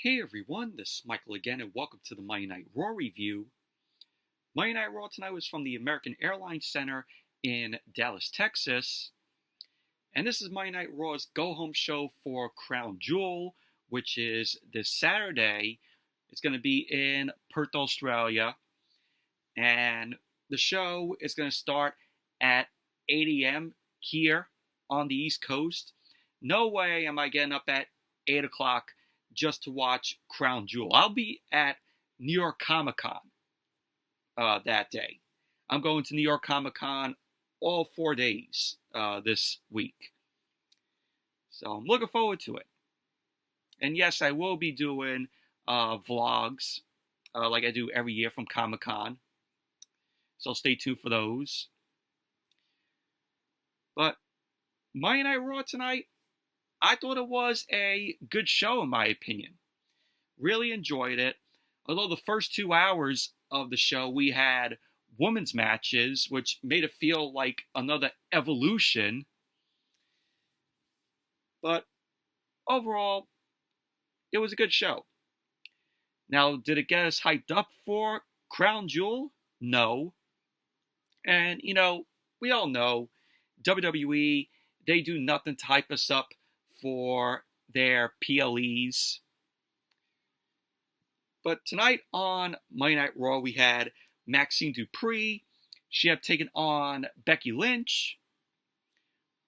Hey everyone, this is Michael again, and welcome to the Monday Night Raw review. Monday Night Raw tonight was from the American Airlines Center in Dallas, Texas. And this is Monday Night Raw's go-home show for Crown Jewel, which is this Saturday. It's going to be in Perth, Australia. And the show is going to start at 8 a.m. here on the East Coast. No way am I getting up at 8 o'clock just to watch Crown Jewel. I'll be at New York Comic Con that day. I'm going to New York Comic Con all 4 days this week. So I'm looking forward to it. And yes, I will be doing vlogs like I do every year from Comic Con. So stay tuned for those. But Monday Night Raw tonight, I thought it was a good show in my opinion. Really enjoyed it. Although the first 2 hours of the show we had women's matches, which made it feel like another evolution. But overall, it was a good show. Now, did it get us hyped up for Crown Jewel? No. And, we all know WWE, they do nothing to hype us up for their PLEs. But tonight on Monday Night Raw, we had Maxxine Dupri. She had taken on Becky Lynch.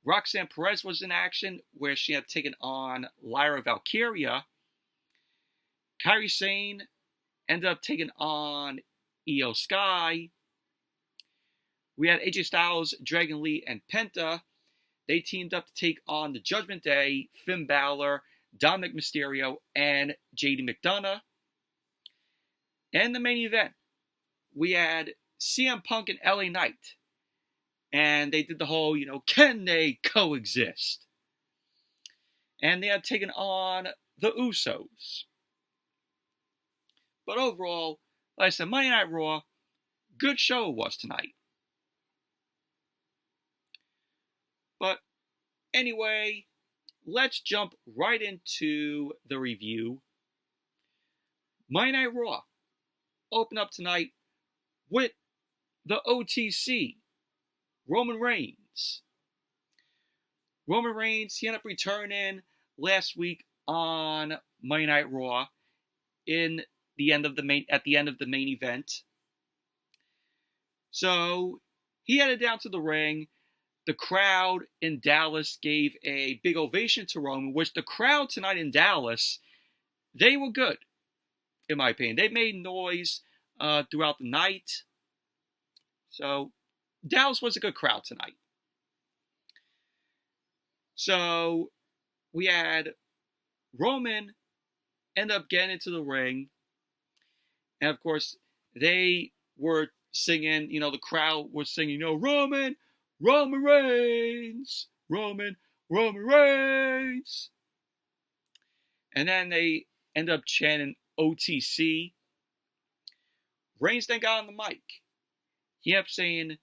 Roxanne Perez was in action, where she had taken on Lyra Valkyria. Kairi Sane ended up taking on Iyo Sky. We had AJ Styles, Dragon Lee, and Penta. They teamed up to take on the Judgment Day, Finn Balor, Dominic Mysterio, and JD McDonough. And the main event, we had CM Punk and LA Knight. And they did the whole, can they coexist? And they had taken on the Usos. But overall, like I said, Monday Night Raw, good show it was tonight. But anyway, let's jump right into the review. Monday Night Raw open up tonight with the OTC, Roman Reigns. Roman Reigns, he ended up returning last week on Monday Night Raw at the end of the main event. So he headed down to the ring. The crowd in Dallas gave a big ovation to Roman, which the crowd tonight in Dallas, they were good, in my opinion. They made noise throughout the night. So Dallas was a good crowd tonight. So we had Roman end up getting into the ring. And of course, they were singing, the crowd was singing, Roman Reigns, Roman Reigns. And then they end up chanting OTC. Reigns then got on the mic. He kept saying,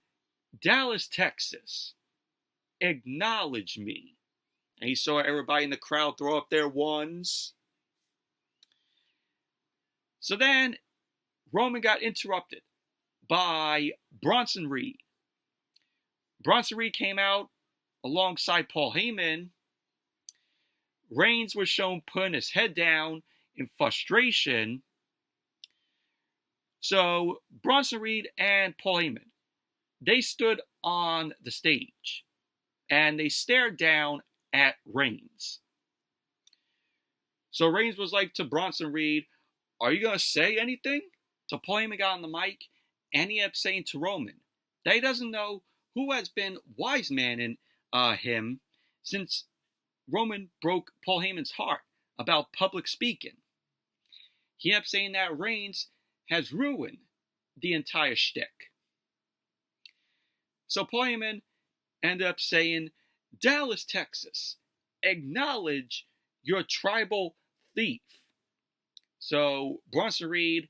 Dallas, Texas, acknowledge me. And he saw everybody in the crowd throw up their ones. So then Roman got interrupted by Bronson Reed. Bronson Reed came out alongside Paul Heyman. Reigns was shown putting his head down in frustration. So Bronson Reed and Paul Heyman, they stood on the stage and they stared down at Reigns. So Reigns was like to Bronson Reed, are you going to say anything? So Paul Heyman got on the mic and he kept saying to Roman that he doesn't know who has been wise manning him since Roman broke Paul Heyman's heart about public speaking. He kept saying that Reigns has ruined the entire shtick. So Paul Heyman ended up saying, Dallas, Texas, acknowledge your tribal thief. So Bronson Reed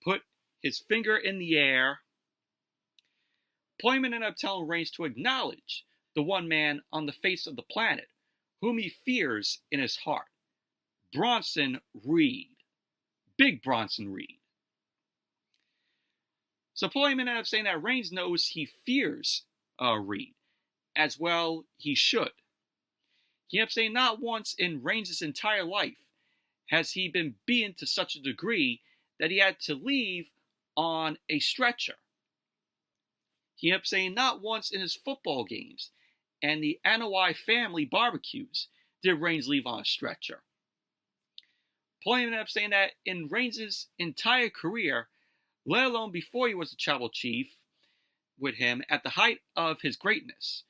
put his finger in the air. Paul Heyman ended up telling Reigns to acknowledge the one man on the face of the planet whom he fears in his heart, Bronson Reed. big Bronson Reed. So Paul Heyman ended up saying that Reigns knows he fears Reed, as well he should. He ended up saying not once in Reigns' entire life has he been beaten to such a degree that he had to leave on a stretcher. He ended up saying not once in his football games and the Anoa'i family barbecues did Reigns leave on a stretcher. Paul Heyman ended up saying that in Reigns' entire career, let alone before he was the tribal chief with him at the height of his greatness,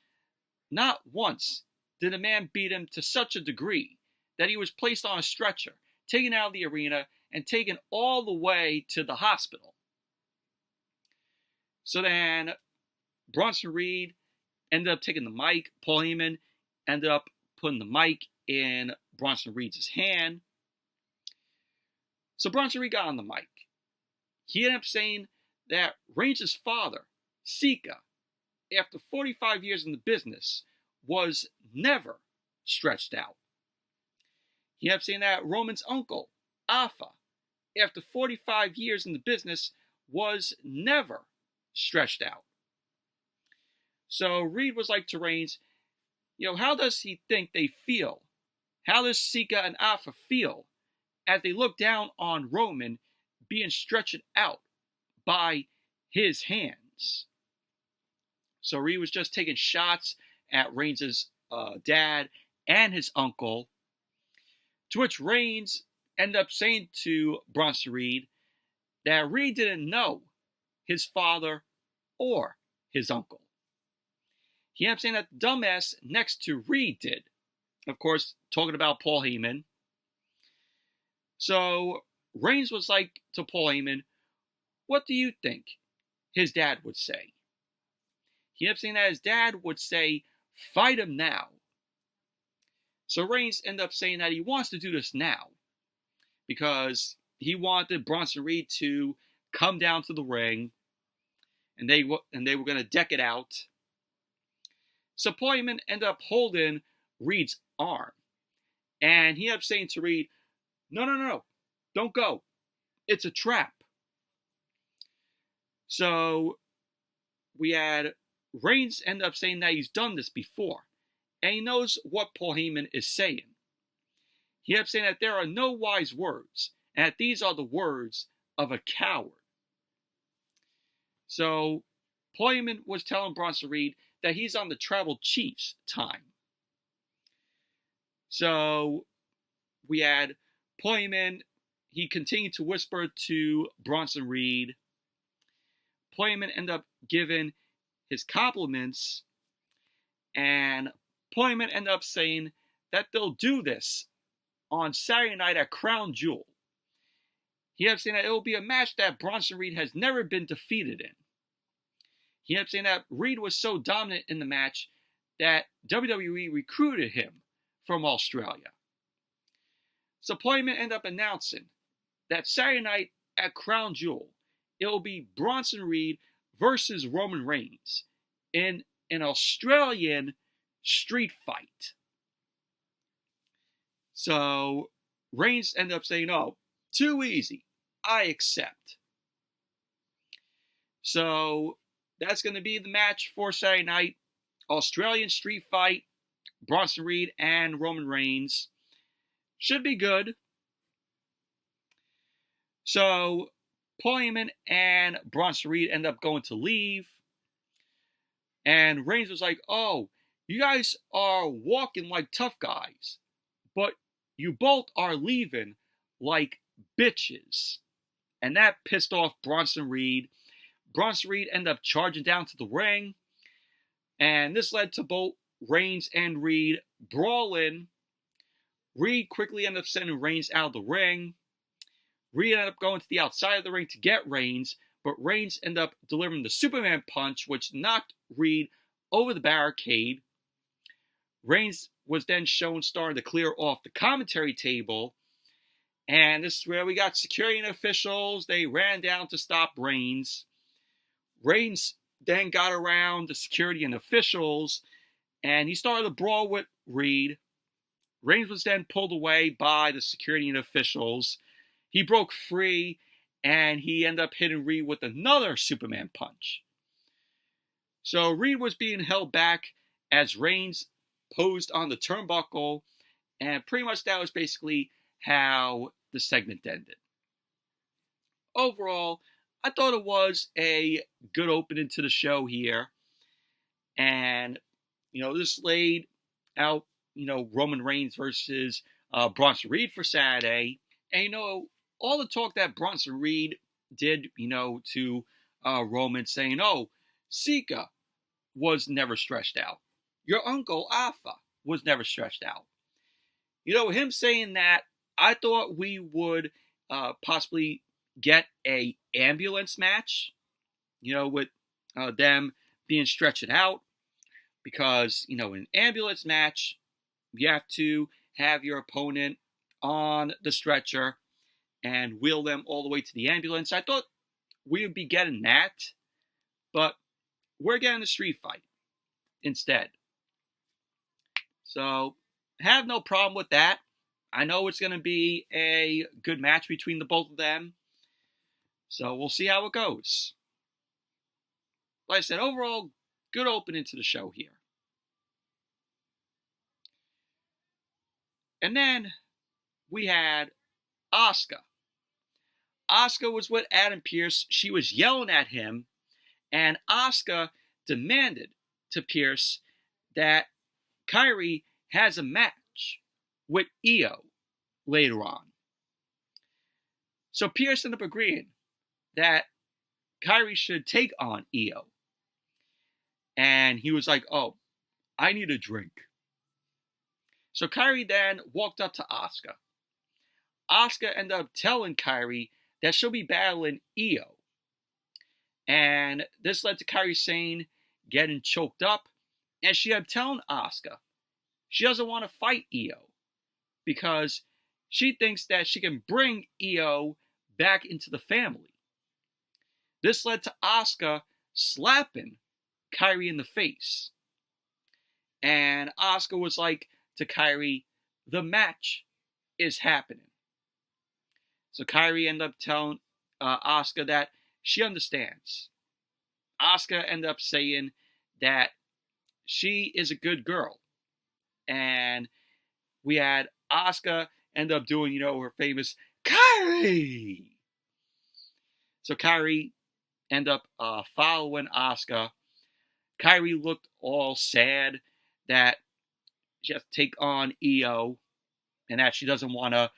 not once did a man beat him to such a degree that he was placed on a stretcher, taken out of the arena, and taken all the way to the hospital. So then Bronson Reed ended up taking the mic. Paul Heyman ended up putting the mic in Bronson Reed's hand. So Bronson Reed got on the mic. He ended up saying that Reigns' father, Sika, after 45 years in the business, was never stretched out. He ended up saying that Roman's uncle, Alpha, after 45 years in the business, was never stretched out. So Reed was like to Reigns, how does he think they feel? How does Sika and Alpha feel as they look down on Roman being stretched out by his hands? So Reed was just taking shots at Reigns' dad and his uncle, to which Reigns ended up saying to Bronson Reed that Reed didn't know his father or his uncle. He ended up saying that the dumbass next to Reed did. Of course, talking about Paul Heyman. So Reigns was like to Paul Heyman, what do you think his dad would say? He ended up saying that his dad would say, fight him now. So Reigns ended up saying that he wants to do this now because he wanted Bronson Reed to come down to the ring and they were going to deck it out. So Paul Heyman ended up holding Reed's arm. And he ended up saying to Reed, no, don't go. It's a trap. So we had Reigns end up saying that he's done this before. And he knows what Paul Heyman is saying. He ended up saying that there are no wise words. And that these are the words of a coward. So Paul Heyman was telling Bronson Reed that he's on the tribal chief's time. So we had Paul Heyman, he continued to whisper to Bronson Reed. Paul Heyman ended up giving his compliments, and Paul Heyman ended up saying that they'll do this on Saturday night at Crown Jewel. He ended up saying that it will be a match that Bronson Reed has never been defeated in. He ended up saying that Reed was so dominant in the match that WWE recruited him from Australia. So Paul Heyman ended up announcing that Saturday night at Crown Jewel, it will be Bronson Reed versus Roman Reigns in an Australian street fight. So Reigns ended up saying, oh, too easy. I accept. So that's going to be the match for Saturday night. Australian street fight. Bronson Reed and Roman Reigns. Should be good. So Paul Heyman and Bronson Reed end up going to leave. And Reigns was like, oh, you guys are walking like tough guys. But you both are leaving like bitches. And that pissed off Bronson Reed. Bronson Reed ended up charging down to the ring. And this led to both Reigns and Reed brawling. Reed quickly ended up sending Reigns out of the ring. Reed ended up going to the outside of the ring to get Reigns. But Reigns ended up delivering the Superman punch, which knocked Reed over the barricade. Reigns was then shown starting to clear off the commentary table. And this is where we got security and officials. They ran down to stop Reigns. Reigns then got around the security and officials, and he started a brawl with Reed. Reigns was then pulled away by the security and officials. he broke free, and he ended up hitting Reed with another Superman punch. So Reed was being held back as Reigns posed on the turnbuckle, and pretty much that was basically how the segment ended. Overall, I thought it was a good opening to the show here. And, this laid out, Roman Reigns versus Bronson Reed for Saturday. And, all the talk that Bronson Reed did, to Roman saying, oh, Sika was never stretched out. Your uncle, Alpha, was never stretched out. Him saying that, I thought we would possibly get a ambulance match, with them being stretched out. Because, in an ambulance match, you have to have your opponent on the stretcher and wheel them all the way to the ambulance. I thought we would be getting that, but we're getting a street fight instead. So, have no problem with that. I know it's going to be a good match between the both of them. So, we'll see how it goes. Like I said, overall, good opening to the show here. And then we had Asuka. Asuka was with Adam Pearce. She was yelling at him, and Asuka demanded to Pearce that Kairi has a match with Iyo later on. So Pearce ended up agreeing that Kairi should take on Iyo. And he was like, oh, I need a drink. So Kairi then walked up to Asuka. Asuka ended up telling Kairi that she'll be battling Iyo. And this led to Kairi Sane getting choked up. And she ended up telling Asuka she doesn't want to fight Iyo because she thinks that she can bring Iyo back into the family. This led to Asuka slapping Kairi in the face. And Asuka was like to Kairi, the match is happening. So Kairi ended up telling Asuka that she understands. Asuka ended up saying that she is a good girl. And we had Asuka end up doing, her famous Kairi. So Kairi ended up following Asuka. Kairi looked all sad that she has to take on Iyo and that she doesn't want to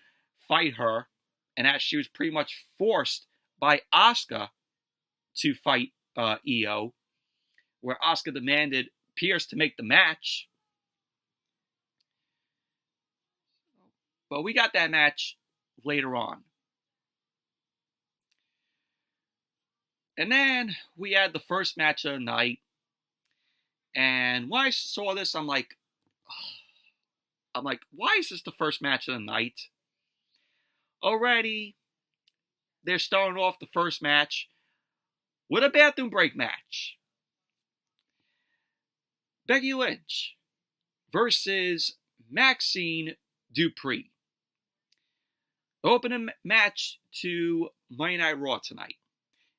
fight her and that she was pretty much forced by Asuka to fight Iyo, where Asuka demanded Pearce to make the match. But we got that match later on. And then we had the first match of the night. And when I saw this, I'm like, why is this the first match of the night? Already, they're starting off the first match with a bathroom break match. Becky Lynch versus Maxxine Dupri. Opening match to Monday Night Raw tonight.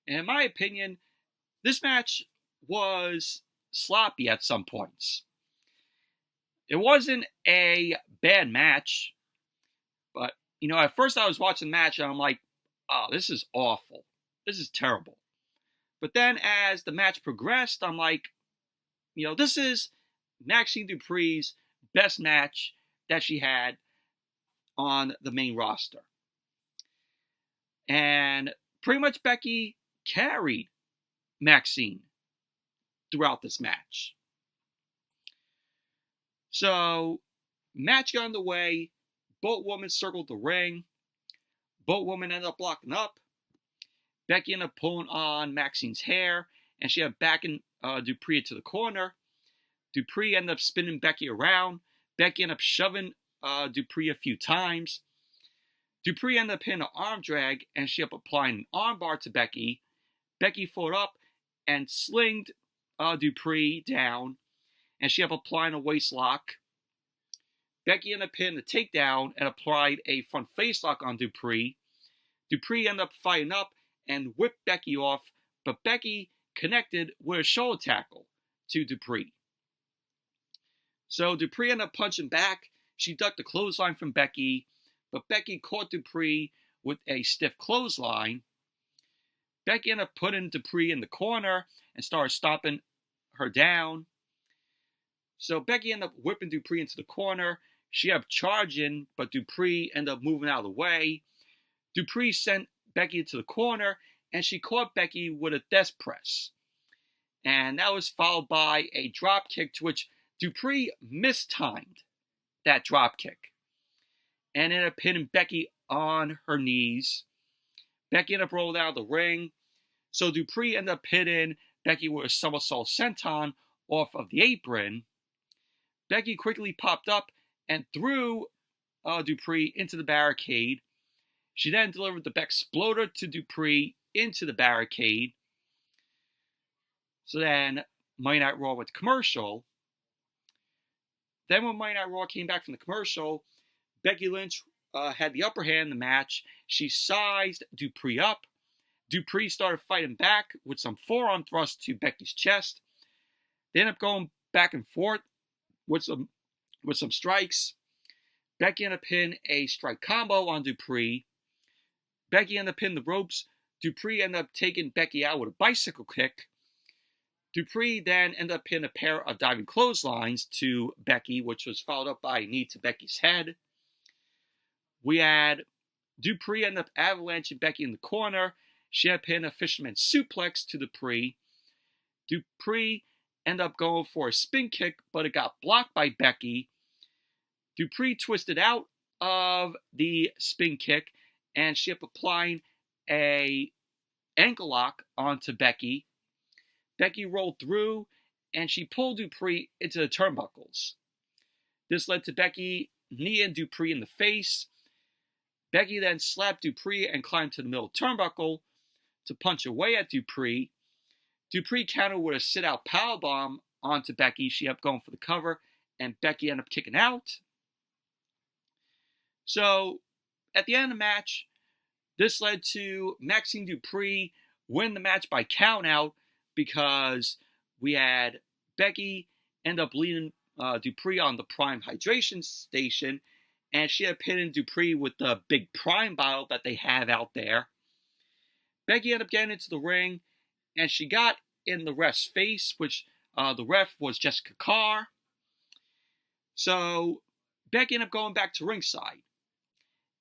And in my opinion, this match was sloppy at some points. It wasn't a bad match, but, at first I was watching the match and I'm like, oh, this is awful. This is terrible. But then as the match progressed, I'm like, this is Maxxine Dupri's best match that she had on the main roster. And pretty much Becky carried Maxxine throughout this match. So, match got underway. Both women circled the ring. Both women ended up locking up. Becky ended up pulling on Maxine's hair, and she had backing Dupri into the corner. Dupri ended up spinning Becky around. Becky ended up shoving Dupri a few times. Dupri ended up hitting an arm drag, and she ended up applying an armbar to Becky. Becky followed up and slinged Dupri down, and she ended up applying a waist lock. Becky ended up hitting a takedown and applied a front face lock on Dupri. Dupri ended up fighting up and whipped Becky off, but Becky connected with a shoulder tackle to Dupri. So Dupri ended up punching back. She ducked the clothesline from Becky, but Becky caught Dupri with a stiff clothesline. Becky ended up putting Dupri in the corner and started stomping her down. So Becky ended up whipping Dupri into the corner. She ended up charging, but Dupri ended up moving out of the way. Dupri sent Becky into the corner, and she caught Becky with a death press. And that was followed by a drop kick, to which Dupri mistimed that drop kick and ended up hitting Becky on her knees. Becky ended up rolling out of the ring. So Dupri ended up hitting Becky with a somersault senton off of the apron. Becky quickly popped up and threw Dupri into the barricade. She then delivered the Bexploder to Dupri into the barricade. So then Monday Night Raw went to commercial. Then when Monday Night Raw came back from the commercial, Becky Lynch had the upper hand in the match. She sized Dupri up. Dupri started fighting back with some forearm thrusts to Becky's chest. They ended up going back and forth with some strikes. Becky ended up hitting a strike combo on Dupri. Becky ended up hitting the ropes. Dupri ended up taking Becky out with a bicycle kick. Dupri then ended up hitting a pair of diving clotheslines to Becky, which was followed up by a knee to Becky's head. We had Dupri end up avalanching Becky in the corner. She ended up hitting a fisherman suplex to Dupri. Dupri ended up going for a spin kick, but it got blocked by Becky. Dupri twisted out of the spin kick, and she ended up applying a ankle lock onto Becky. Becky rolled through, and she pulled Dupri into the turnbuckles. This led to Becky kneeing Dupri in the face. Becky then slapped Dupri and climbed to the middle turnbuckle to punch away at Dupri. Dupri countered with a sit-out powerbomb onto Becky. She ended up going for the cover, and Becky ended up kicking out. So, at the end of the match, this led to Maxxine Dupri win the match by countout because we had Becky end up leading Dupri on the Prime Hydration Station, and she had pinned Dupri with the big Prime bottle that they have out there. Becky ended up getting into the ring, and she got in the ref's face, which the ref was Jessica Carr. So Becky ended up going back to ringside,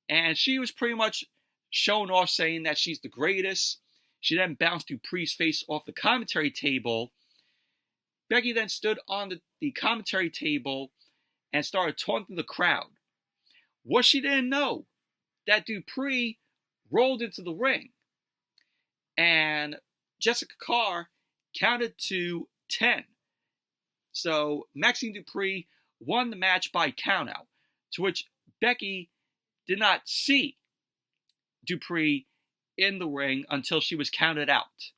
and she was pretty much showing off, saying that she's the greatest. She then bounced Dupri's face off the commentary table. Becky then stood on the commentary table and started taunting the crowd. What she didn't know, that Dupri rolled into the ring, and Jessica Carr counted to 10. So Maxxine Dupri won the match by countout, to which Becky did not see Dupri in the ring until she was counted out.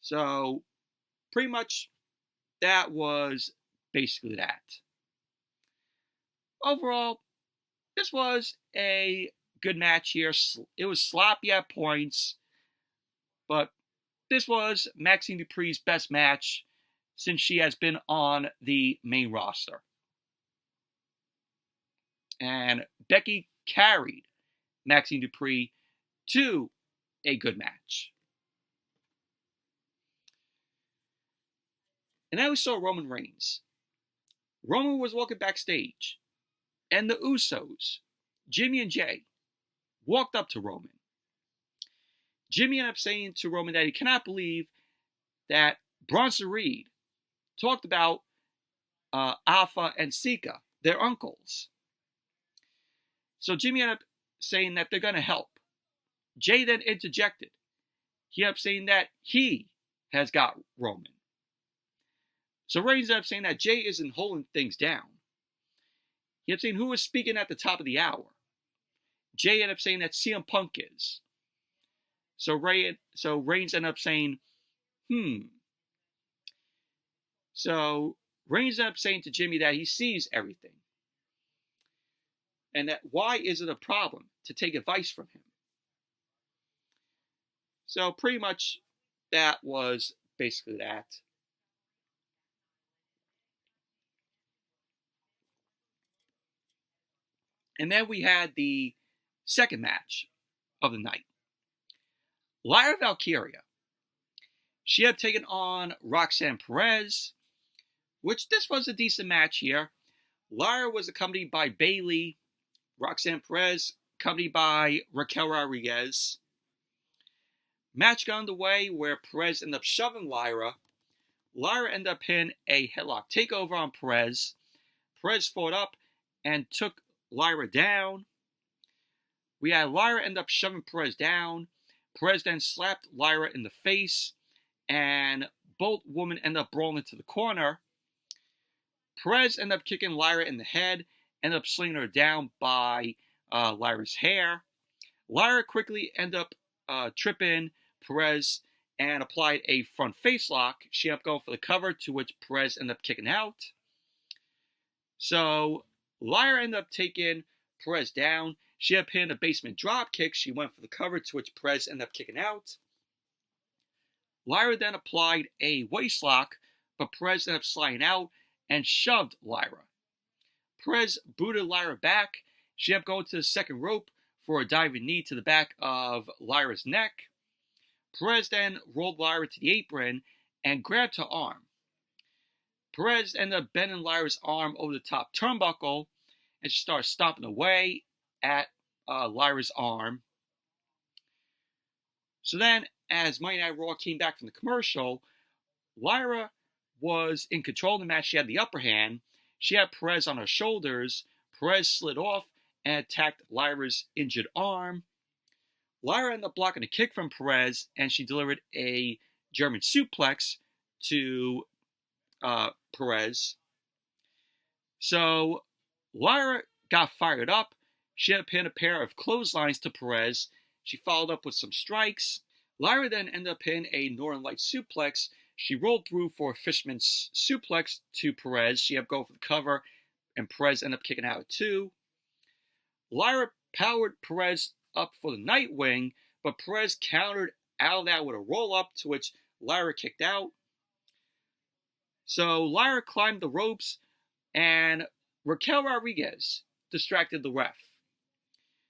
So pretty much that was basically that. Overall, this was a good match here. It was sloppy at points, but this was Maxxine Dupri's best match since she has been on the main roster. And Becky carried Maxxine Dupri to a good match. And now we saw Roman Reigns. Roman was walking backstage, and the Usos, Jimmy and Jay, walked up to Roman. Jimmy ended up saying to Roman that he cannot believe that Bronson Reed talked about Alpha and Sika, their uncles. So Jimmy ended up saying that they're going to help. Jay then interjected. He ended up saying that he has got Roman. So Reigns ended up saying that Jay isn't holding things down. He ended up saying who was speaking at the top of the hour. Jay ended up saying that CM Punk is. So Reigns ended up saying, So Reigns ended up saying to Jimmy that he sees everything. And that why is it a problem to take advice from him? So pretty much that was basically that. And then we had the second match of the night. Lyra Valkyria. She had taken on Roxanne Perez, which this was a decent match here. Lyra was accompanied by Bayley. Roxanne Perez accompanied by Raquel Rodriguez. Match got underway where Perez ended up shoving Lyra. Lyra ended up hitting a headlock takeover on Perez. Perez fought up and took Lyra down. We had Lyra end up shoving Perez down. Perez then slapped Lyra in the face, and both women end up brawling into the corner. Perez ended up kicking Lyra in the head, ended up slinging her down by Lyra's hair. Lyra quickly ended up tripping Perez and applied a front face lock. She ended up going for the cover, to which Perez ended up kicking out. So Lyra ended up taking Perez down. She ended up hitting a basement drop kick. She went for the cover, to which Perez ended up kicking out. Lyra then applied a waist lock, but Perez ended up sliding out and shoved Lyra. Perez booted Lyra back. She ended up going to the second rope for a diving knee to the back of Lyra's neck. Perez then rolled Lyra to the apron and grabbed her arm. Perez ended up bending Lyra's arm over the top turnbuckle, and she started stomping away at Lyra's arm. So then, as Monday Night Raw came back from the commercial, Lyra was in control of the match. She had the upper hand. She had Perez on her shoulders. Perez slid off and attacked Lyra's injured arm. Lyra ended up blocking a kick from Perez, and she delivered a German suplex to Perez. So Lyra got fired up. She had pinned a pair of clotheslines to Perez. She followed up with some strikes. Lyra then ended up hitting a Northern Light suplex. She rolled through for a Fisherman's suplex to Perez. She ended up going for the cover, and Perez ended up kicking out too. Lyra powered Perez up for the Nightwing, but Perez countered out of that with a roll-up, to which Lyra kicked out. So Lyra climbed the ropes, and Raquel Rodriguez distracted the ref.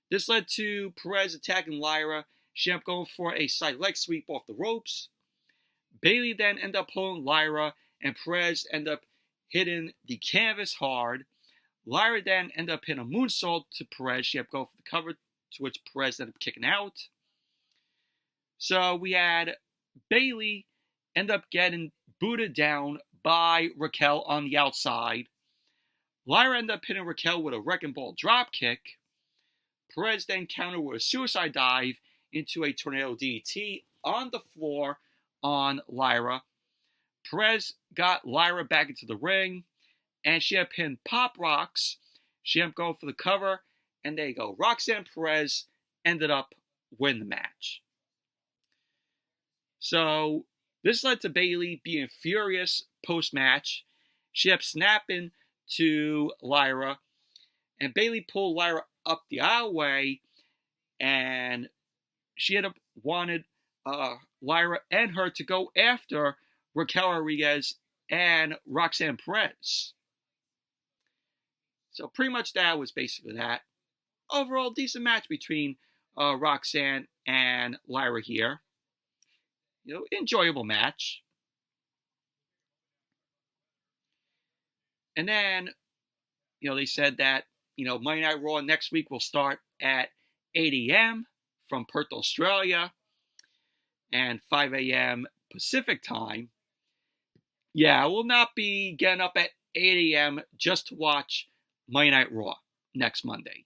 This led to Perez attacking Lyra. She ended up going for a side leg sweep off the ropes. Bayley then ended up pulling Lyra, and Perez ended up hitting the canvas hard. Lyra then ended up hitting a moonsault to Perez. She ended up going for the cover, to which Perez ended up kicking out. So we had Bayley end up getting booted down by Raquel on the outside. Lyra ended up hitting Raquel with a wrecking ball drop kick. Perez then countered with a suicide dive into a tornado DDT on the floor on Lyra. Perez got Lyra back into the ring, and she had pinned Pop Rocks. She ended up going for the cover, and there you go. Roxanne Perez ended up winning the match. So this led to Bayley being furious post-match. She kept snapping to Lyra, and Bayley pulled Lyra up the aisleway, and she ended up wanted Lyra and her to go after Raquel Rodriguez and Roxanne Perez. So pretty much that was basically that. Overall, decent match between Roxanne and Lyra here. Enjoyable match. And then, they said that, Monday Night Raw next week will start at 8 a.m. from Perth, Australia, and 5 a.m. Pacific time. Yeah, I will not be getting up at 8 a.m. just to watch Monday Night Raw next Monday.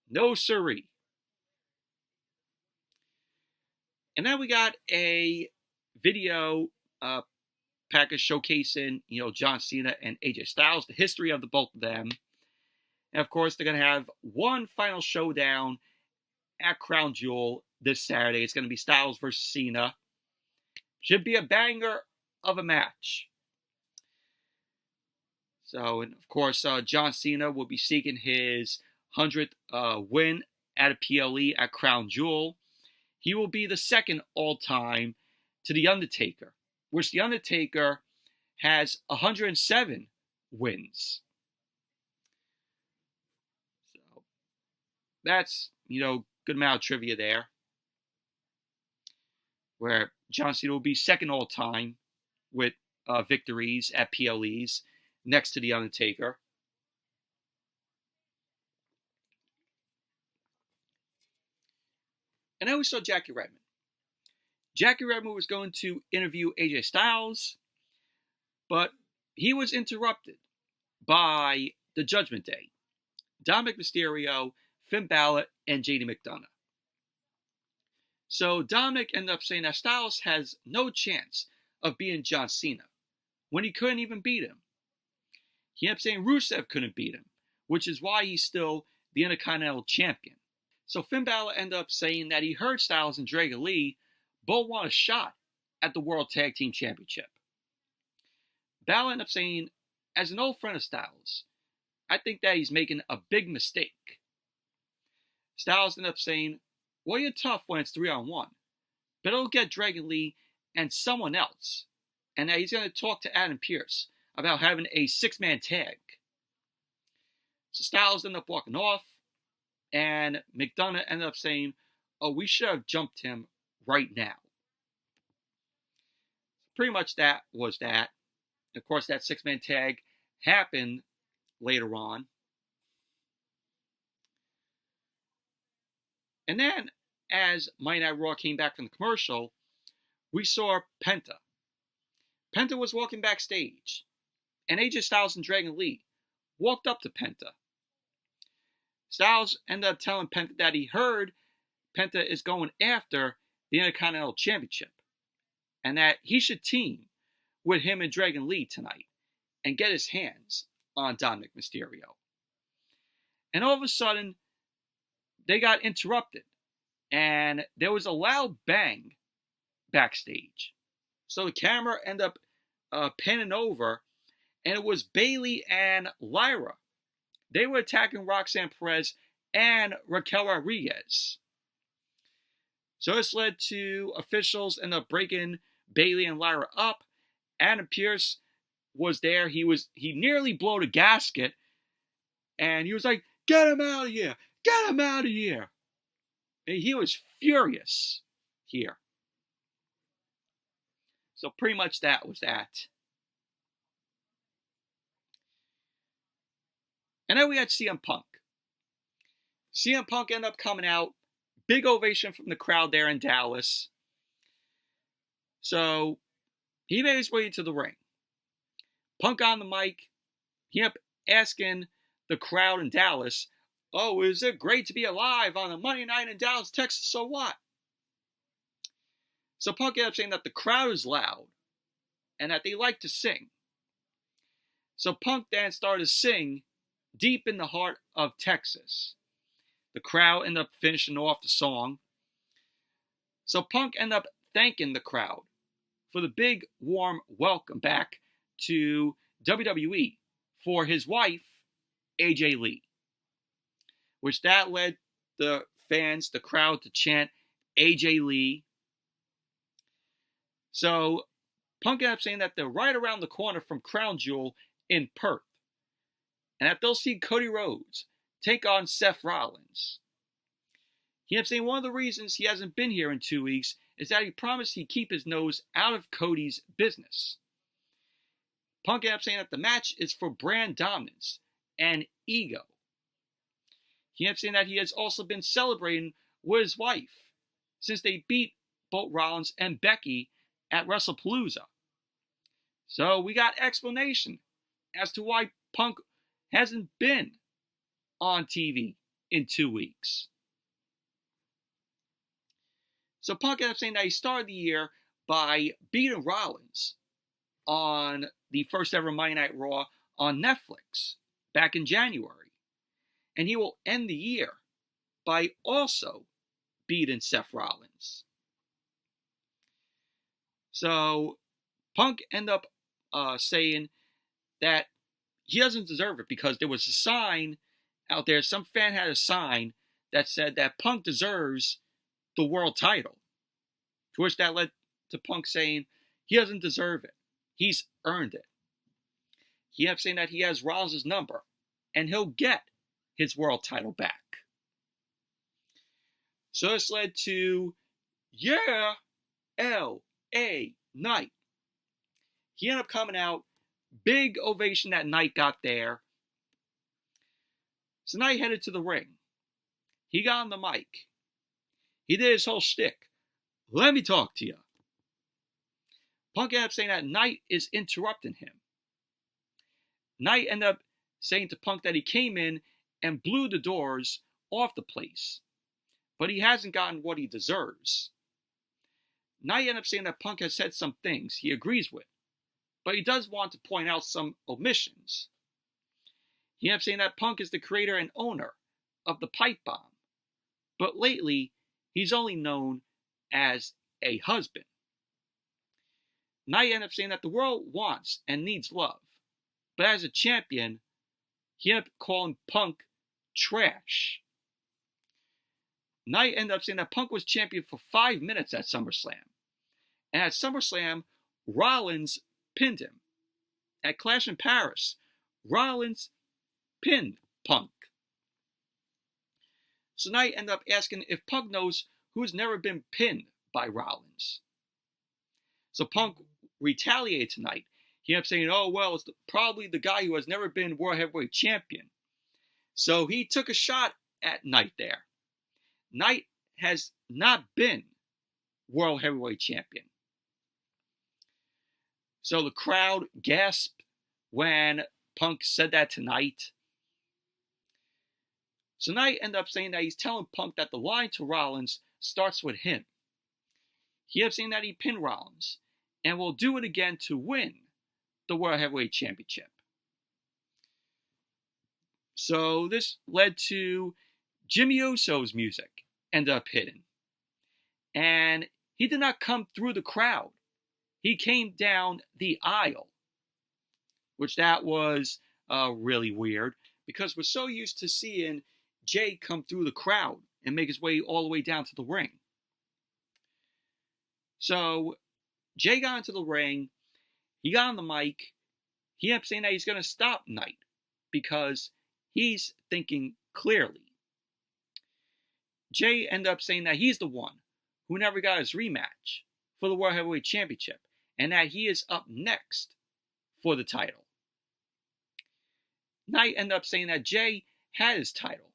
No siree. And then we got a video package showcasing, John Cena and AJ Styles, the history of the both of them. And of course, they're going to have one final showdown at Crown Jewel this Saturday. It's going to be Styles versus Cena. Should be a banger of a match. So, and of course, John Cena will be seeking his 100th win at a PLE at Crown Jewel. He will be the second all-time to The Undertaker, which The Undertaker has 107 wins. So that's, good amount of trivia there, where John Cena will be second all-time with victories at PLEs next to The Undertaker. And then we saw Jackie Redmond. Jackie Redmond was going to interview AJ Styles, but he was interrupted by the Judgment Day, Dominic Mysterio, Finn Balor, and JD McDonough. So Dominic ended up saying that Styles has no chance of beating John Cena, when he couldn't even beat him. He ended up saying Rusev couldn't beat him, which is why he's still the Intercontinental Champion. So Finn Balor ended up saying that he heard Styles and Dragon Lee both want a shot at the World Tag Team Championship. Balor ended up saying, as an old friend of Styles, I think that he's making a big mistake. Styles ended up saying, well, you're tough when it's 3-on-1, but it'll get Dragon Lee and someone else, and that he's going to talk to Adam Pearce about having a 6-man tag. So Styles ended up walking off, and McDonough ended up saying, oh, we should have jumped him right now. Pretty much that was that. Of course, that 6-man tag happened later on. And then, as Monday Night Raw came back from the commercial, we saw Penta. Penta was walking backstage, and AJ Styles and Dragon Lee walked up to Penta. Styles ended up telling Penta that he heard Penta is going after the Intercontinental Championship, and that he should team with him and Dragon Lee tonight and get his hands on Dominic Mysterio. And all of a sudden, they got interrupted, and there was a loud bang backstage. So the camera ended up panning over, and it was Bayley and Lyra. They were attacking Roxanne Perez and Raquel Rodriguez. So this led to officials end up breaking Bayley and Lyra up. Adam Pearce was there. He nearly blew a gasket, and he was like, "Get him out of here! Get him out of here!" And he was furious here. So pretty much that was that. And then we had CM Punk. CM Punk ended up coming out. Big ovation from the crowd there in Dallas. So he made his way into the ring. Punk on the mic. He ended up asking the crowd in Dallas, oh, is it great to be alive on a Monday night in Dallas, Texas, so what? So Punk ended up saying that the crowd is loud and that they like to sing. So Punk then started to sing Deep in the Heart of Texas. The crowd ended up finishing off the song. So Punk ended up thanking the crowd for the big, warm welcome back to WWE for his wife, AJ Lee. Which that led the fans, the crowd, to chant AJ Lee. So Punk ended up saying that they're right around the corner from Crown Jewel in Perth, and that they'll see Cody Rhodes take on Seth Rollins. He ended up saying one of the reasons he hasn't been here in 2 weeks is that he promised he'd keep his nose out of Cody's business. Punk ended up saying that the match is for brand dominance and ego. He ended up saying that he has also been celebrating with his wife since they beat both Rollins and Becky at WrestlePalooza. So we got explanation as to why Punk hasn't been on TV in 2 weeks. So Punk ended up saying that he started the year by beating Rollins on the first ever Monday Night Raw on Netflix back in January. And he will end the year by also beating Seth Rollins. So Punk ended up saying that he doesn't deserve it because there was a sign out there. Some fan had a sign that said that Punk deserves the world title. To which that led to Punk saying he doesn't deserve it. He's earned it. He kept saying that he has Rollins' number and he'll get his world title back. So this led to, yeah, L.A. Knight. He ended up coming out. Big ovation that Knight got there. So Knight headed to the ring. He got on the mic. He did his whole shtick. Let me talk to you. Punk ended up saying that Knight is interrupting him. Knight ended up saying to Punk that he came in and blew the doors off the place, but he hasn't gotten what he deserves. Knight ended up saying that Punk has said some things he agrees with, but he does want to point out some omissions. He ended up saying that Punk is the creator and owner of the pipe bomb, but lately he's only known as a husband. Knight ended up saying that the world wants and needs love, but as a champion, he ended up calling Punk trash. Knight ended up saying that Punk was champion for 5 minutes at SummerSlam. And at SummerSlam, Rollins pinned him. At Clash in Paris, Rollins pinned Punk. So Knight ended up asking if Punk knows who's never been pinned by Rollins. So Punk retaliated tonight. He ended up saying, oh, well, it's probably the guy who has never been World Heavyweight Champion. So he took a shot at Knight there. Knight has not been World Heavyweight Champion. So the crowd gasped when Punk said that tonight. So Knight ended up saying that he's telling Punk that the line to Rollins starts with him. He ended up saying that he pinned Rollins and will do it again to win the World Heavyweight Championship. So this led to Jimmy Uso's music ended up hitting. And he did not come through the crowd. He came down the aisle, which that was really weird because we're so used to seeing Jay come through the crowd and make his way all the way down to the ring. So Jay got into the ring. He got on the mic. He ended up saying that he's going to stop Knight because he's thinking clearly. Jay ended up saying that he's the one who never got his rematch for the World Heavyweight Championship and that he is up next for the title. Knight ended up saying that Jay had his title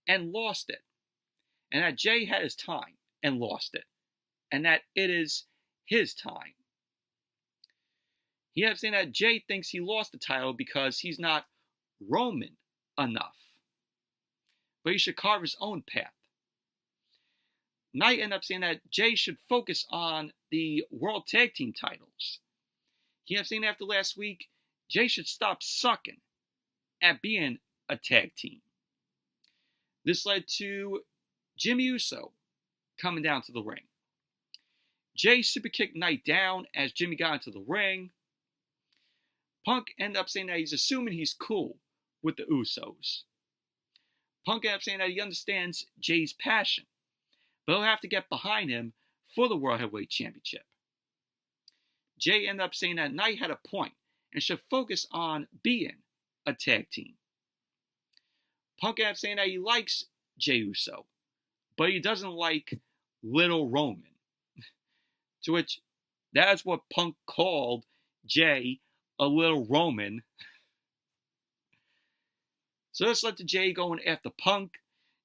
and lost it, and that Jay had his time and lost it, and that it is his time. He ended up saying that Jay thinks he lost the title because he's not Roman enough, but he should carve his own path. Knight ended up saying that Jay should focus on the World Tag Team titles. He ended up saying after last week, Jay should stop sucking at being a tag team. This led to Jimmy Uso coming down to the ring. Jay superkicked Knight down as Jimmy got into the ring. Punk ended up saying that he's assuming he's cool with the Usos. Punk ended up saying that he understands Jay's passion, but he'll have to get behind him for the World Heavyweight Championship. Jay ended up saying that Knight had a point and should focus on being a tag team. Punk ended up saying that he likes Jey Uso, but he doesn't like Little Roman. To which, that's what Punk called Jay, a Little Roman. So this led to Jay going after Punk.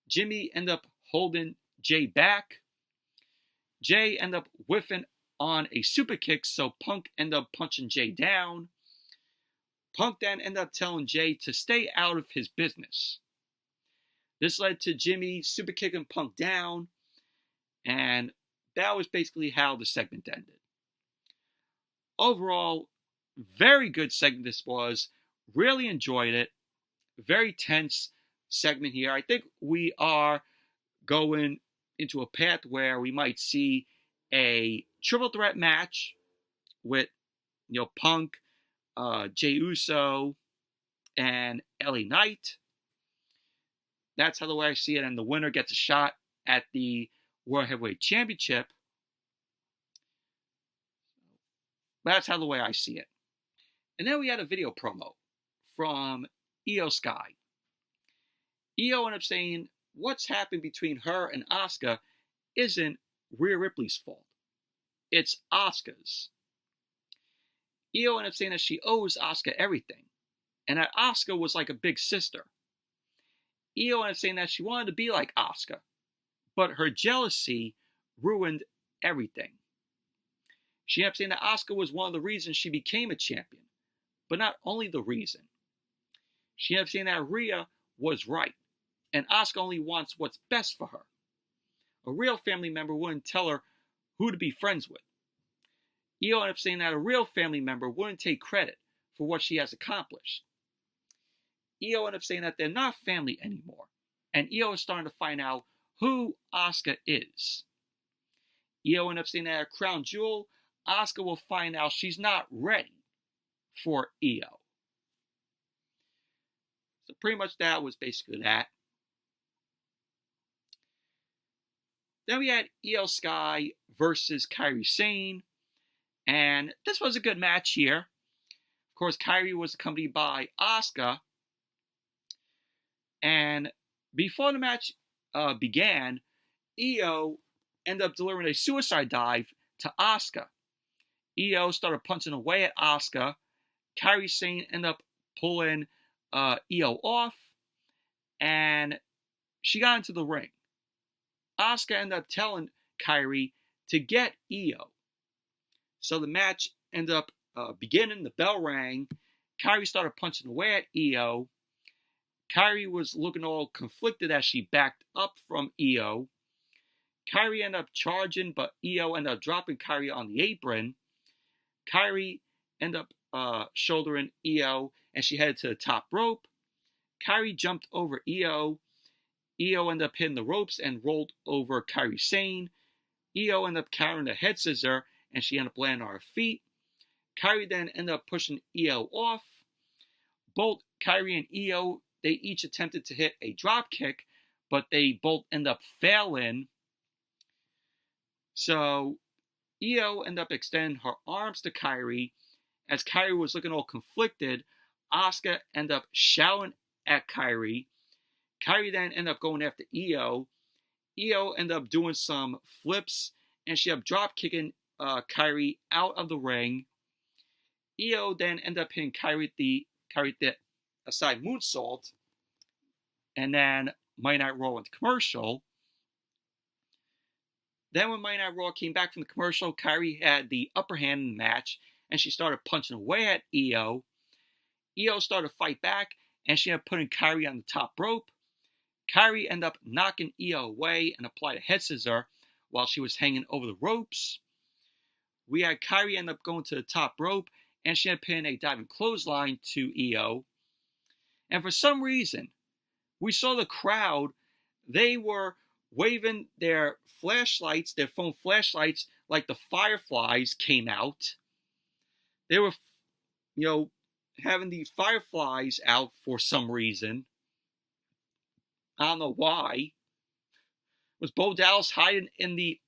Jimmy ended up holding Jay back. Jay ended up whiffing on a super kick, so Punk ended up punching Jay down. Punk then ended up telling Jay to stay out of his business. This led to Jimmy super kicking Punk down, and that was basically how the segment ended. Overall, very good segment this was. Really enjoyed it. Very tense segment here. I think we are going into a path where we might see a triple threat match with Punk, Jey Uso, and LA Knight. That's how the way I see it, and the winner gets a shot at the World Heavyweight Championship. That's how the way I see it. And then we had a video promo from Iyo Sky. Iyo ended up saying what's happened between her and Asuka isn't Rhea Ripley's fault. It's Asuka's. Iyo ended up saying that she owes Asuka everything, and that Asuka was like a big sister. Iyo ended up saying that she wanted to be like Asuka, but her jealousy ruined everything. She ended up saying that Asuka was one of the reasons she became a champion, but not only the reason. She ended up saying that Rhea was right, and Asuka only wants what's best for her. A real family member wouldn't tell her who to be friends with. Iyo ended up saying that a real family member wouldn't take credit for what she has accomplished. Iyo ended up saying that they're not family anymore, and Iyo is starting to find out who Asuka is. Iyo ended up saying that at Crown Jewel, Asuka will find out she's not ready for Iyo. So pretty much that was basically that. Then we had Iyo Sky versus Kairi Sane, and this was a good match here. Of course, Kairi was accompanied by Asuka, and before the match began, Iyo ended up delivering a suicide dive to Asuka. Iyo started punching away at Asuka. Kairi Sane ended up pulling Iyo off, and she got into the ring. Asuka ended up telling Kairi to get Iyo. So the match ended up beginning. The bell rang. Kairi started punching away at Iyo. Kairi was looking all conflicted as she backed up from Iyo. Kairi ended up charging, but Iyo ended up dropping Kairi on the apron. Kairi ended up shouldering Iyo, and she headed to the top rope. Kairi jumped over Iyo. Iyo ended up hitting the ropes and rolled over Kairi Sane. Iyo ended up carrying the head scissor, and she ended up landing on her feet. Kairi then ended up pushing Iyo off. Both Kairi and Iyo, they each attempted to hit a drop kick, but they both ended up failing. So Iyo ended up extending her arms to Kairi. As Kairi was looking all conflicted, Asuka ended up shouting at Kairi. Kairi then ended up going after Iyo. Iyo ended up doing some flips, and she ended up drop kicking Kairi out of the ring. Iyo then ended up hitting Kairi the side moonsault, and then Monday Night Raw went to commercial. Then when Monday Night Raw came back from the commercial, Kairi had the upper hand in the match, and she started punching away at Iyo. Iyo started to fight back, and she ended up putting Kairi on the top rope. Kairi ended up knocking Iyo away and applied a head scissor while she was hanging over the ropes. We had Kairi end up going to the top rope, and she ended up pinning a diving clothesline to Iyo. And for some reason, we saw the crowd, they were waving their flashlights, their phone flashlights, like the fireflies came out. They were, having the fireflies out for some reason. I don't know why. Was Bo Dallas hiding in the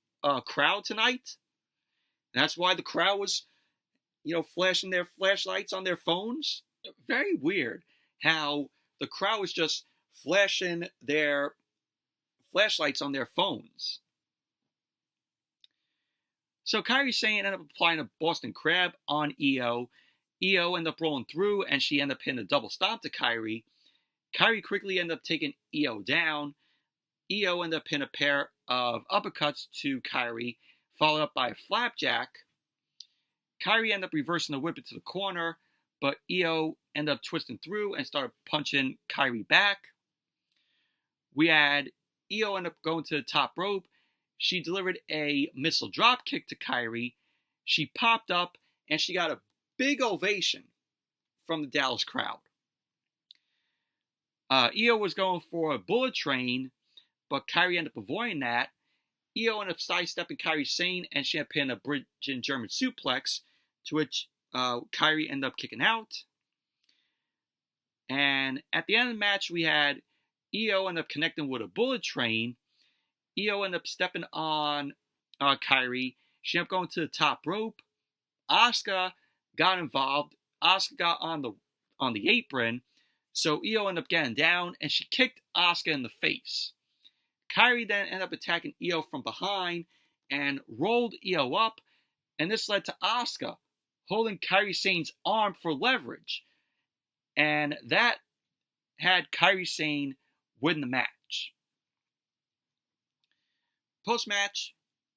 crowd tonight? That's why the crowd was, flashing their flashlights on their phones? Very weird how the crowd was just flashing their flashlights on their phones. So Kairi Sane ended up applying a Boston Crab on Iyo. Iyo ended up rolling through, and she ended up hitting a double stomp to Kairi. Kairi quickly ended up taking Iyo down. Iyo ended up hitting a pair of uppercuts to Kairi, followed up by a flapjack. Kairi ended up reversing the whip into the corner, but Iyo ended up twisting through and started punching Kairi back. We had Iyo end up going to the top rope. She delivered a missile drop kick to Kairi. She popped up, and she got a big ovation from the Dallas crowd. Iyo was going for a bullet train, but Kairi ended up avoiding that. Iyo ended up sidestepping Kairi Sane, and she ended up hitting a bridging German suplex, to which Kairi ended up kicking out. And at the end of the match, we had Iyo end up connecting with a bullet train. Iyo ended up stepping on Kairi. She ended up going to the top rope. Asuka got involved. Asuka got on the apron. So Iyo ended up getting down, and she kicked Asuka in the face. Kairi then ended up attacking Iyo from behind and rolled Iyo up, and this led to Asuka holding Kairi Sane's arm for leverage. And that had Kairi Sane win the match. Post-match,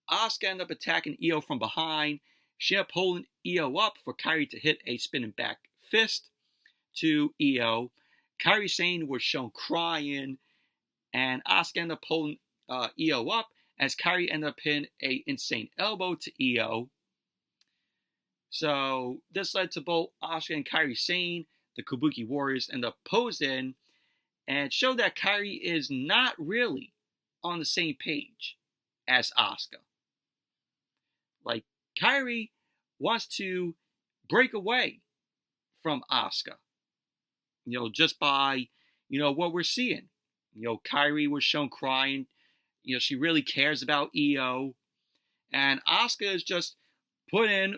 Asuka ended up attacking Iyo from behind. She ended up holding Iyo up for Kairi to hit a spinning back fist to Iyo. Kairi Sane was shown crying, and Asuka ended up holding Iyo up as Kairi ended up hitting an insane elbow to Iyo. So this led to both Asuka and Kairi Sane, the Kabuki Warriors, end up posing and showed that Kairi is not really on the same page as Asuka. Like, Kairi wants to break away from Asuka, just by, what we're seeing. Kairi was shown crying. She really cares about Iyo. And Asuka is just putting,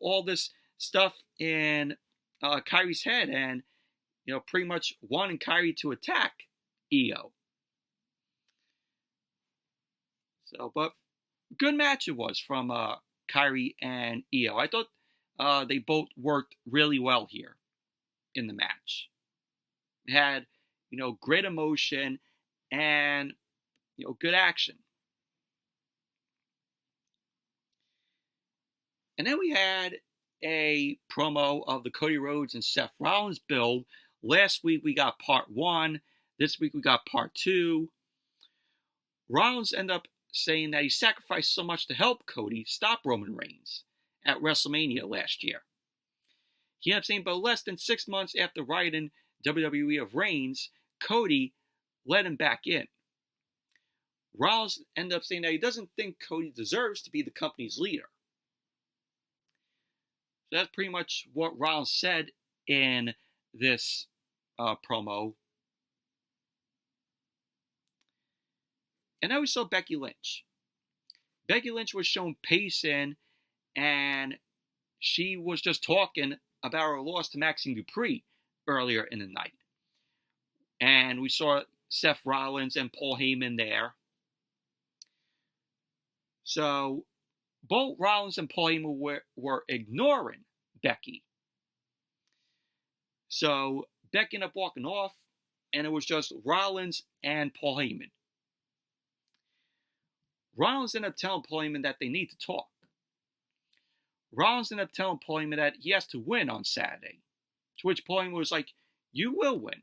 all this stuff in Kairi's head and, pretty much wanting Kairi to attack Iyo. So, but good match it was from Kairi and Iyo. I thought they both worked really well here in the match. It had, great emotion and, good action. And then we had a promo of the Cody Rhodes and Seth Rollins build. Last week we got part 1. This week we got part 2. Rollins ended up saying that he sacrificed so much to help Cody stop Roman Reigns at WrestleMania last year. He ended up saying, but less than 6 months after writing WWE of Reigns, Cody let him back in. Rollins ended up saying that he doesn't think Cody deserves to be the company's leader. So that's pretty much what Rollins said in this promo. And then we saw Becky Lynch. Becky Lynch was shown pacing, and she was just talking about her loss to Maxxine Dupri earlier in the night. And we saw Seth Rollins and Paul Heyman there. So both Rollins and Paul Heyman were ignoring Becky. So Becky ended up walking off, and it was just Rollins and Paul Heyman. Rollins ended up telling Paul Heyman that they need to talk. Rollins ended up telling Paul Heyman that he has to win on Saturday. To which Paul Heyman was like, you will win.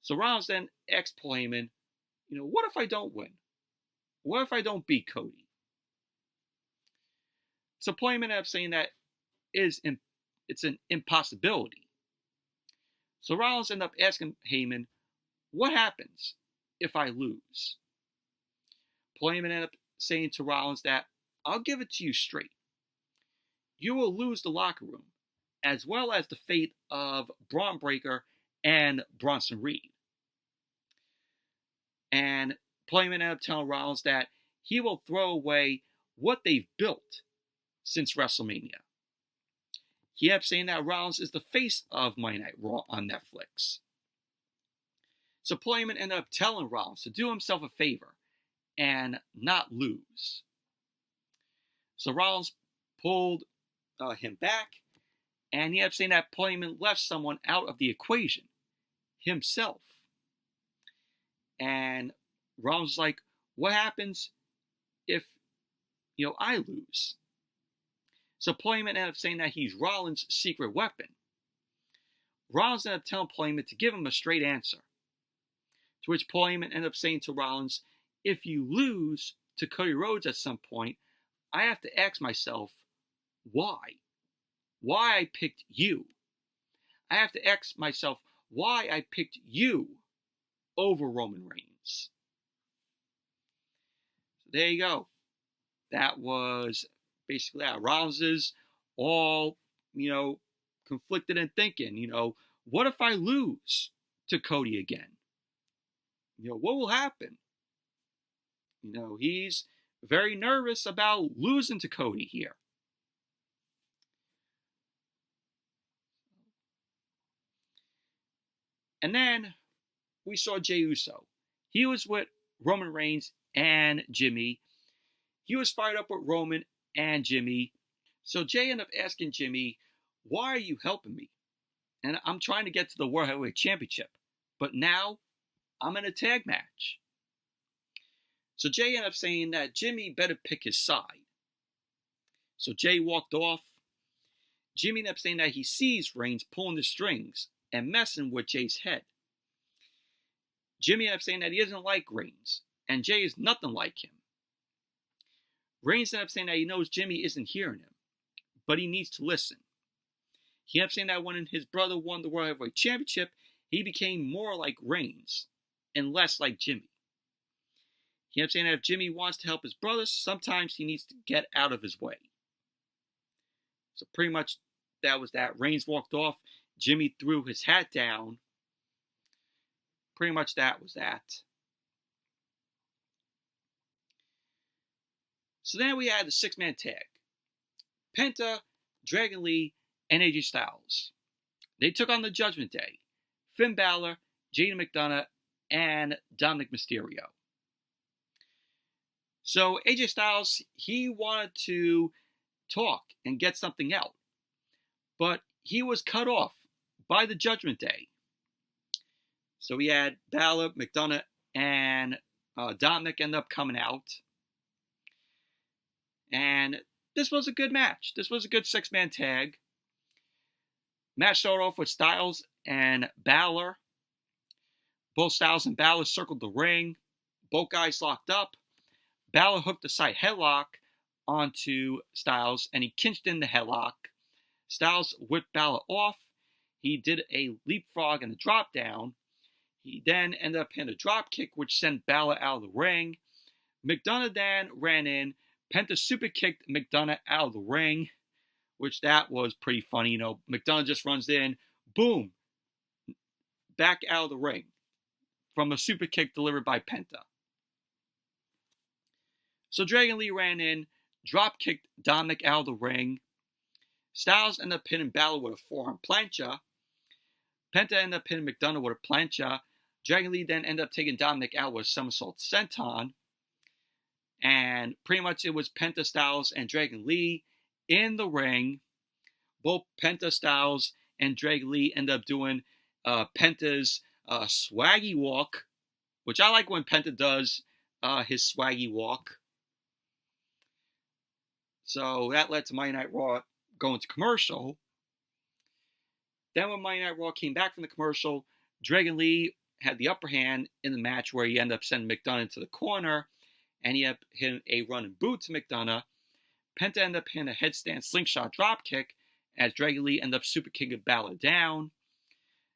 So Rollins then asked Paul Heyman, what if I don't win? What if I don't beat Cody? So Paul Heyman ended up saying that it's an impossibility. So Rollins ended up asking Heyman, what happens if I lose? Paul Heyman ended up saying to Rollins that, I'll give it to you straight. You will lose the locker room, as well as the fate of Braun Breaker and Bronson Reed. And Paul Heyman ended up telling Rollins that he will throw away what they've built since WrestleMania. He ended up saying that Rollins is the face of Monday Night Raw on Netflix. So Paul Heyman ended up telling Rollins to do himself a favor and not lose. So Rollins pulled him back, and he ended up saying that Paul Heyman left someone out of the equation, himself. And Rollins was like, what happens if, I lose? So Paul Heyman ended up saying that he's Rollins' secret weapon. Rollins ended up telling Paul Heyman to give him a straight answer. To which Paul Heyman ended up saying to Rollins, if you lose to Cody Rhodes at some point, I have to ask myself, why? Why I picked you? I have to ask myself why I picked you over Roman Reigns. So there you go. That was basically that. Rollins is all, conflicted and thinking, what if I lose to Cody again? What will happen? He's very nervous about losing to Cody here. And then we saw Jey Uso. He was with Roman Reigns and Jimmy. He was fired up with Roman and Jimmy. So Jey ended up asking Jimmy, why are you helping me? And I'm trying to get to the World Heavyweight Championship. But now I'm in a tag match. So Jey ended up saying that Jimmy better pick his side. So Jey walked off. Jimmy ended up saying that he sees Reigns pulling the strings and messing with Jey's head. Jimmy ended up saying that he doesn't like Reigns, and Jey is nothing like him. Reigns ended up saying that he knows Jimmy isn't hearing him, but he needs to listen. He ended up saying that when his brother won the World Heavyweight Championship, he became more like Reigns and less like Jimmy. He ended up saying that if Jimmy wants to help his brother, sometimes he needs to get out of his way. So pretty much that was that. Reigns walked off. Jimmy threw his hat down. Pretty much that was that. So then we had the six-man tag. Penta, Dragon Lee, and AJ Styles. They took on the Judgment Day. Finn Balor, Jaden McDonough, and Dominic Mysterio. So AJ Styles, he wanted to talk and get something out. But he was cut off by the Judgment Day. So we had Balor, McDonough, and Dominic end up coming out. And this was a good match. This was a good six-man tag. Match started off with Styles and Balor. Both Styles and Balor circled the ring. Both guys locked up. Balor hooked the side headlock onto Styles, and he cinched in the headlock. Styles whipped Balor off. He did a leapfrog and a drop down. He then ended up hitting a drop kick, which sent Balor out of the ring. McDonough then ran in. Penta super kicked McDonough out of the ring, which that was pretty funny. McDonough just runs in, boom, back out of the ring from a super kick delivered by Penta. So Dragon Lee ran in, drop kicked Dominic out of the ring. Styles ended up pinning Balor with a forearm plancha. Penta ended up pinning McDonough with a plancha. Dragon Lee then ended up taking Dominic out with a somersault senton. And pretty much it was Penta, Styles, and Dragon Lee in the ring. Both Penta, Styles, and Dragon Lee end up doing Penta's swaggy walk, which I like when Penta does his swaggy walk. So that led to Monday Night Raw going to commercial. Then when Monday Night Raw came back from the commercial, Dragon Lee had the upper hand in the match where he ended up sending McDonough into the corner, and he ended up hitting a running boot to McDonough. Penta ended up hitting a headstand slingshot dropkick as Dragon Lee ended up super kicking Balor down.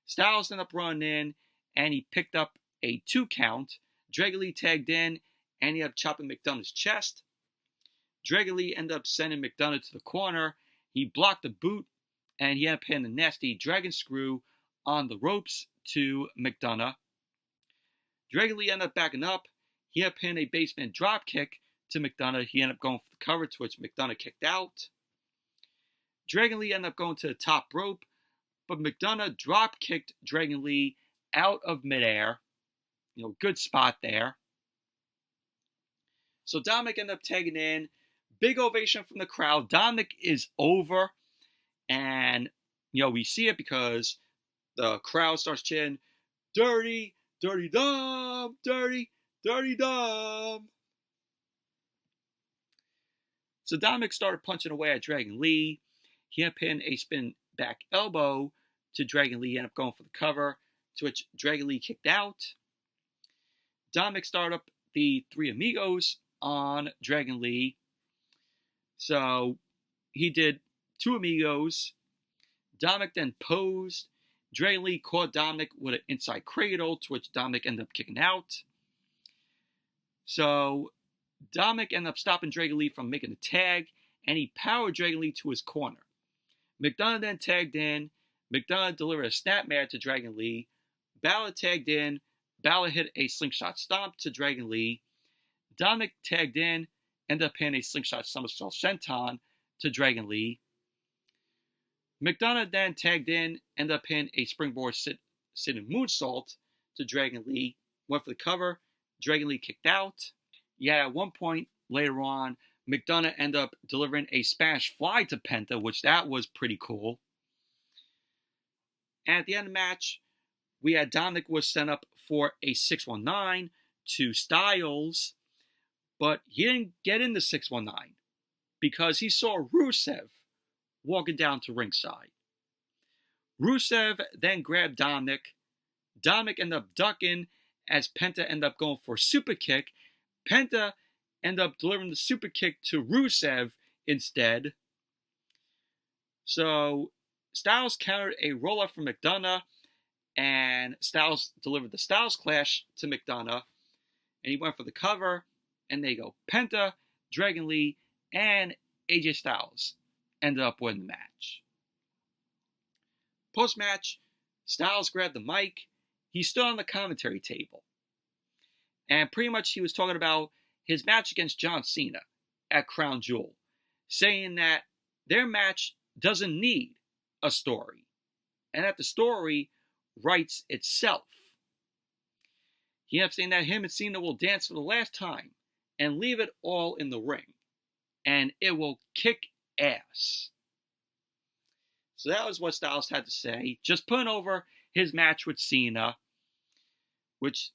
Styles ended up running in, and he picked up a 2 count. Dragon Lee tagged in, and he ended up chopping McDonough's chest. Dragon Lee ended up sending McDonough to the corner. He blocked the boot, and he ended up hitting a nasty dragon screw on the ropes to McDonough. Dragon Lee ended up backing up. He ended up hitting a basement drop kick to McDonough. He ended up going for the cover, to which McDonough kicked out. Dragon Lee ended up going to the top rope, but McDonough drop kicked Dragon Lee out of midair. Good spot there. So Dominic ended up tagging in. Big ovation from the crowd. Dominic is over. And, we see it because the crowd starts chanting, "Dirty, dirty Dom, dirty, dirty Dom." So Dominic started punching away at Dragon Lee. He ended up hitting a spin back elbow to Dragon Lee. He ended up going for the cover, to which Dragon Lee kicked out. Dominic started up the Three Amigos on Dragon Lee. So he did 2 Amigos. Dominic then posed. Dragon Lee caught Dominic with an inside cradle, to which Dominic ended up kicking out. So Dominic ended up stopping Dragon Lee from making the tag, and he powered Dragon Lee to his corner. McDonough then tagged in. McDonough delivered a snapmare to Dragon Lee. Balor tagged in. Balor hit a slingshot stomp to Dragon Lee. Dominic tagged in, ended up hitting a slingshot somersault senton to Dragon Lee. McDonough then tagged in, ended up hitting a springboard sit-in moonsault to Dragon Lee. Went for the cover. Dragon Lee kicked out. Yeah, at one point later on, McDonough ended up delivering a Spanish fly to Penta, which that was pretty cool. And at the end of the match, we had Dominic was sent up for a 619 to Styles, but he didn't get in the 619 because he saw Rusev walking down to ringside. Rusev then grabbed Dominic. Dominic ended up ducking as Penta ended up going for a super kick. Penta ended up delivering the super kick to Rusev instead. So Styles countered a roll-up from McDonough, and Styles delivered the Styles Clash to McDonough, and he went for the cover, and they go Penta, Dragon Lee, and AJ Styles ended up winning the match. Post-match, Styles grabbed the mic. He stood on the commentary table, and pretty much he was talking about his match against John Cena at Crown Jewel, saying that their match doesn't need a story, and that the story writes itself. He ended up saying that him and Cena will dance for the last time and leave it all in the ring, and it will kick ass. So that was what Styles had to say, just putting over his match with Cena, which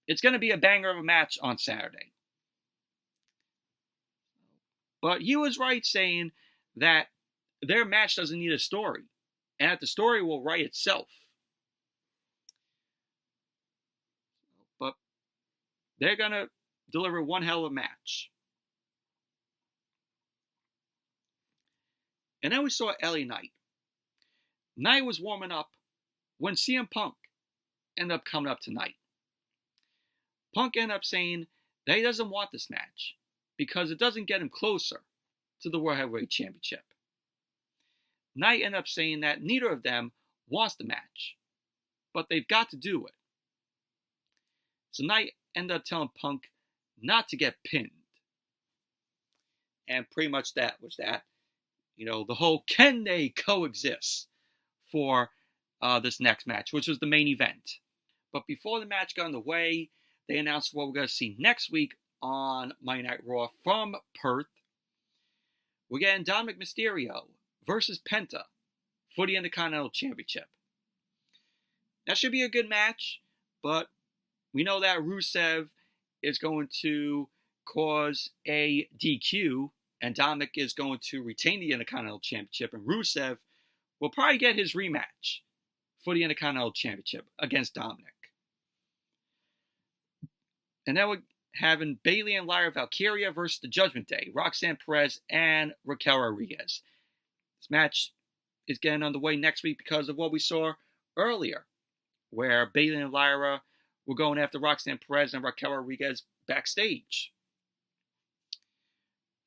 it's going to be a banger of a match on Saturday. But he was right saying that their match doesn't need a story, and that the story will write itself. But they're going to deliver one hell of a match. And then we saw LA Knight. Knight was warming up when CM Punk ended up coming up to Knight. Punk ended up saying that he doesn't want this match because it doesn't get him closer to the World Heavyweight Championship. Knight ended up saying that neither of them wants the match, but they've got to do it. So Knight ended up telling Punk not to get pinned. And pretty much that was that. You know, the whole can they coexist for this next match, which was the main event. But before the match got underway, they announced what we're going to see next week on Monday Night Raw from Perth. We're getting Dominic Mysterio versus Penta for the Intercontinental Championship. That should be a good match, but we know that Rusev is going to cause a DQ, and Dominic is going to retain the Intercontinental Championship, and Rusev will probably get his rematch for the Intercontinental Championship against Dominic. And then we're having Bayley and Lyra Valkyria versus the Judgment Day, Roxanne, Perez, and Raquel Rodriguez. This match is getting underway next week because of what we saw earlier, where Bayley and Lyra were going after Roxanne Perez and Raquel Rodriguez backstage.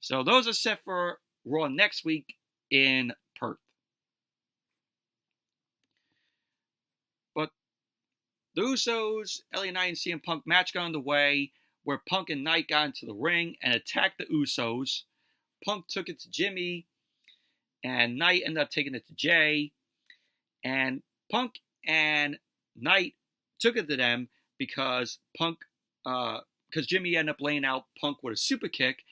So those are set for Raw next week in Perth. But the Usos, LA Knight, and CM Punk match got underway, where Punk and Knight got into the ring and attacked the Usos. Punk took it to Jimmy, and Knight ended up taking it to Jay. And Punk and Knight took it to them because Jimmy ended up laying out Punk with a super kick,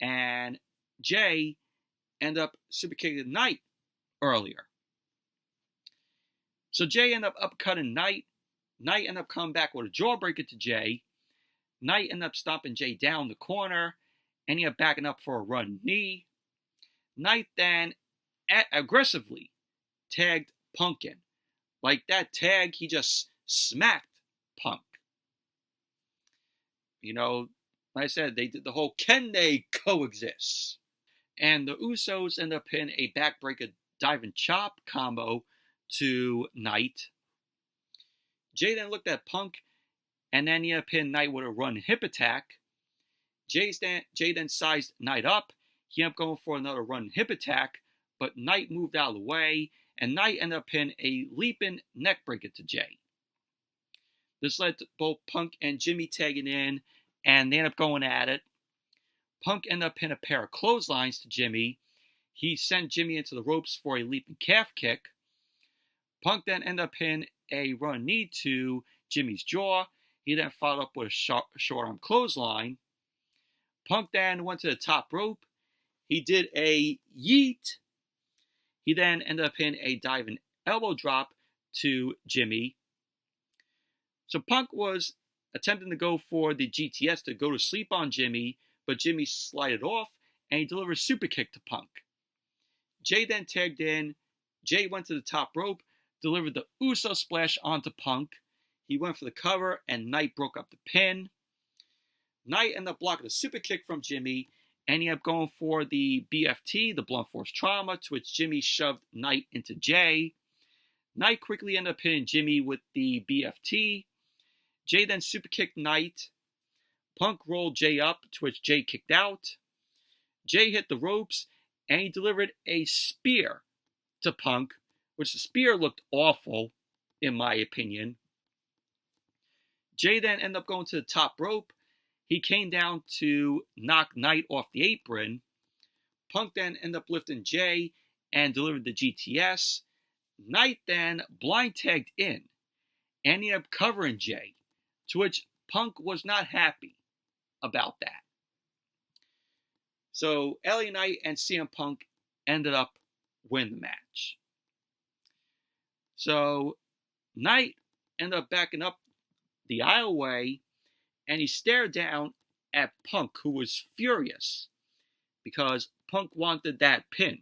and Jay ended up super kicking Knight earlier. So Jay ended up upcutting Knight. Knight ended up coming back with a jawbreaker to Jay. Knight ended up stomping Jay down the corner, and he ended up backing up for a run knee. Knight then aggressively tagged Punk in. Like that tag, he just smacked Punk. You know, like I said, they did the whole can they coexist. And the Usos end up hitting a backbreaker dive and chop combo to Knight. Jay then looked at Punk, and then he ended up hitting Knight with a run hip attack. Jay then sized Knight up. He ended up going for another run hip attack, but Knight moved out of the way, and Knight ended up pinning a leaping neckbreaker to Jay. This led to both Punk and Jimmy tagging in, and they ended up going at it. Punk ended up pinning a pair of clotheslines to Jimmy. He sent Jimmy into the ropes for a leaping calf kick. Punk then ended up pinning a run knee to Jimmy's jaw. He then followed up with a short arm clothesline. Punk then went to the top rope. He did a yeet. He then ended up hitting a diving elbow drop to Jimmy. So Punk was attempting to go for the GTS to go to sleep on Jimmy, but Jimmy slided off and he delivered a super kick to Punk. Jay then tagged in. Jay went to the top rope, delivered the Uso splash onto Punk. He went for the cover and Knight broke up the pin. Knight ended up blocking a super kick from Jimmy, and he ended up going for the BFT, the blunt force trauma, to which Jimmy shoved Knight into Jay. Knight quickly ended up hitting Jimmy with the BFT. Jay then super kicked Knight. Punk rolled Jay up, to which Jay kicked out. Jay hit the ropes, and he delivered a spear to Punk, which the spear looked awful, in my opinion. Jay then ended up going to the top rope. He came down to knock Knight off the apron. Punk then ended up lifting Jay and delivered the GTS. Knight then blind tagged in and he ended up covering Jay, to which Punk was not happy about that. So LA Knight and CM Punk ended up winning the match. So Knight ended up backing up the aisleway, and he stared down at Punk, who was furious because Punk wanted that pin.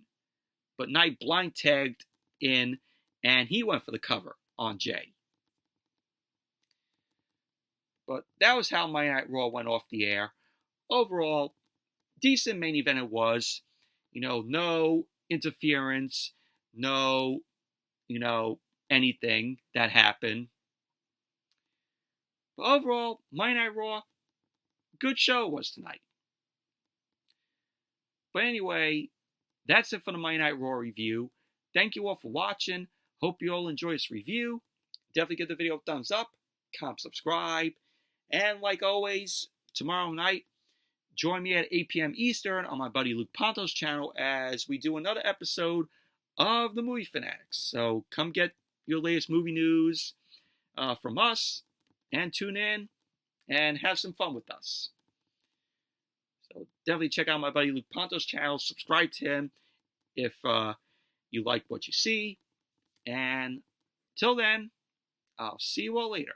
But Knight blind tagged in, and he went for the cover on Jay. But that was how Monday Night Raw went off the air. Overall, decent main event it was. No interference, no, anything that happened. But overall, Monday Night Raw, good show it was tonight. But anyway, that's it for the Monday Night Raw review. Thank you all for watching. Hope you all enjoy this review. Definitely give the video a thumbs up, comment, subscribe. And like always, tomorrow night, join me at 8 p.m. Eastern on my buddy Luke Ponto's channel as we do another episode of the Movie Fanatics. So come get your latest movie news from us. And tune in and have some fun with us. So definitely check out my buddy Luke Ponto's channel. Subscribe to him if you like what you see. And till then, I'll see you all later.